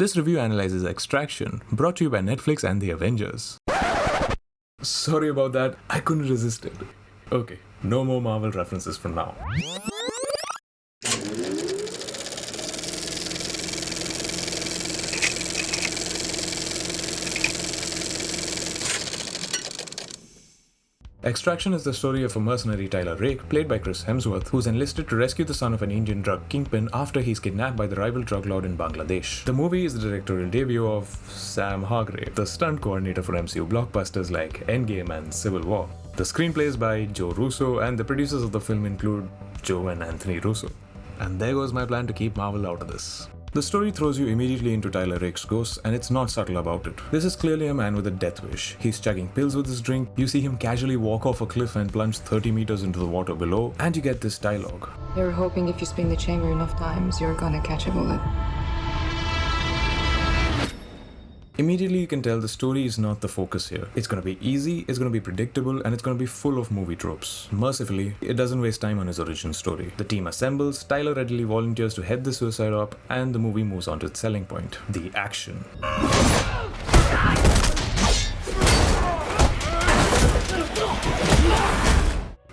This review analyzes Extraction, brought to you by Netflix and the Avengers. Sorry about that, I couldn't resist it. Okay, no more Marvel references from now. Extraction is the story of a mercenary Tyler Rake, played by Chris Hemsworth, who's enlisted to rescue the son of an Indian drug kingpin after he's kidnapped by the rival drug lord in Bangladesh. The movie is the directorial debut of Sam Hargrave, the stunt coordinator for MCU blockbusters like Endgame and Civil War. The screenplay is by Joe Russo, and the producers of the film include Joe and Anthony Russo. And there goes my plan to keep Marvel out of this. The story throws you immediately into Tyler Rake's ghost, and it's not subtle about it. This is clearly a man with a death wish. He's chugging pills with his drink, you see him casually walk off a cliff and plunge 30 meters into the water below, and you get this dialogue. You're hoping if you spin the chamber enough times, you're gonna catch a bullet. Immediately you can tell the story is not the focus here. It's gonna be easy, it's gonna be predictable, and it's gonna be full of movie tropes. Mercifully, it doesn't waste time on his origin story. The team assembles, Tyler readily volunteers to head the suicide op, and the movie moves on to its selling point, the action.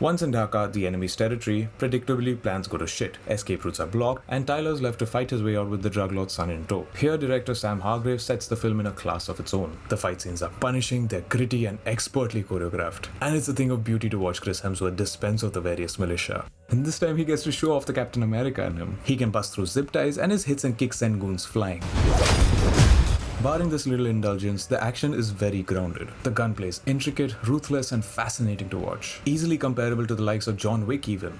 Once in Dhaka, the enemy's territory, predictably plans go to shit, escape routes are blocked, and Tyler's left to fight his way out with the drug lord's son in tow. Here, director Sam Hargrave sets the film in a class of its own. The fight scenes are punishing, they're gritty and expertly choreographed. And it's a thing of beauty to watch Chris Hemsworth dispense of the various militia. And this time he gets to show off the Captain America in him. He can bust through zip ties, and his hits and kicks send goons flying. Barring this little indulgence, the action is very grounded. The gunplay is intricate, ruthless, and fascinating to watch. Easily comparable to the likes of John Wick even.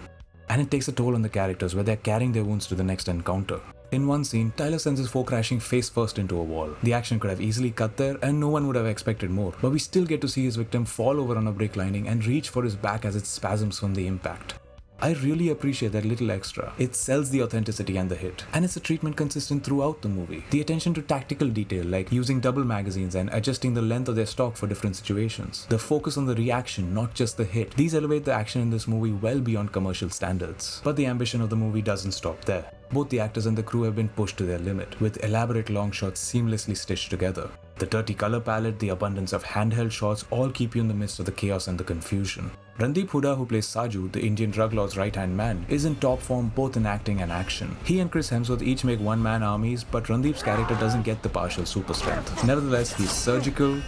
And it takes a toll on the characters where they're carrying their wounds to the next encounter. In one scene, Tyler sends his foe crashing face first into a wall. The action could have easily cut there and no one would have expected more. But we still get to see his victim fall over on a brick lining and reach for his back as it spasms from the impact. I really appreciate that little extra. It sells the authenticity and the hit. And it's a treatment consistent throughout the movie. The attention to tactical detail like using double magazines and adjusting the length of their stock for different situations. The focus on the reaction, not just the hit. These elevate the action in this movie well beyond commercial standards. But the ambition of the movie doesn't stop there. Both the actors and the crew have been pushed to their limit, with elaborate long shots seamlessly stitched together. The dirty color palette, the abundance of handheld shots all keep you in the midst of the chaos and the confusion. Randeep Hooda, who plays Saju, the Indian drug lord's right-hand man, is in top form both in acting and action. He and Chris Hemsworth each make one-man armies, but Randeep's character doesn't get the partial super strength. Nevertheless, he's surgical,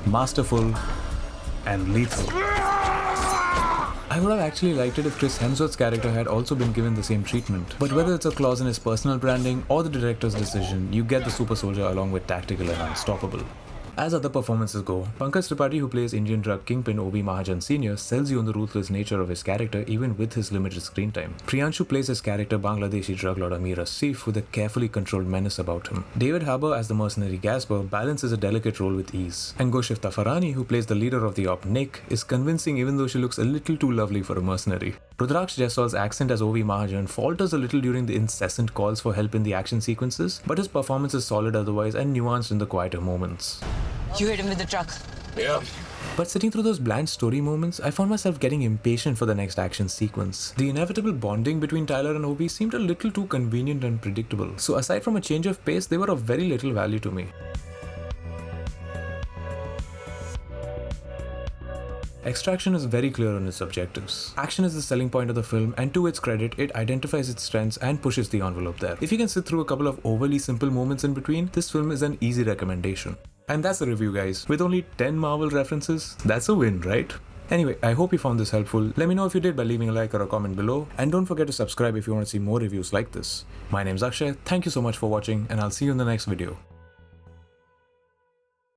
masterful, and lethal. I would have actually liked it if Chris Hemsworth's character had also been given the same treatment. But whether it's a clause in his personal branding or the director's decision, you get the super soldier along with tactical and unstoppable. As other performances go, Pankaj Tripathi, who plays Indian drug kingpin O.B. Mahajan Sr., sells you on the ruthless nature of his character even with his limited screen time. Priyanshu plays his character Bangladeshi drug lord Amir Asif with a carefully controlled menace about him. David Harbour as the mercenary Gasper balances a delicate role with ease. And Golshifteh Farahani, who plays the leader of the op Nick, is convincing even though she looks a little too lovely for a mercenary. Rudraksh Jaiswal's accent as O.V. Mahajan falters a little during the incessant calls for help in the action sequences, but his performance is solid otherwise and nuanced in the quieter moments. You hit him with the truck. Yeah. But sitting through those bland story moments, I found myself getting impatient for the next action sequence. The inevitable bonding between Tyler and Obi seemed a little too convenient and predictable. So aside from a change of pace, they were of very little value to me. Extraction is very clear on its objectives. Action is the selling point of the film, and to its credit, it identifies its strengths and pushes the envelope there. If you can sit through a couple of overly simple moments in between, this film is an easy recommendation. And that's the review, guys. With only 10 Marvel references, that's a win, right? Anyway, I hope you found this helpful. Let me know if you did by leaving a like or a comment below. And don't forget to subscribe if you want to see more reviews like this. My name's Akshay, thank you so much for watching, and I'll see you in the next video.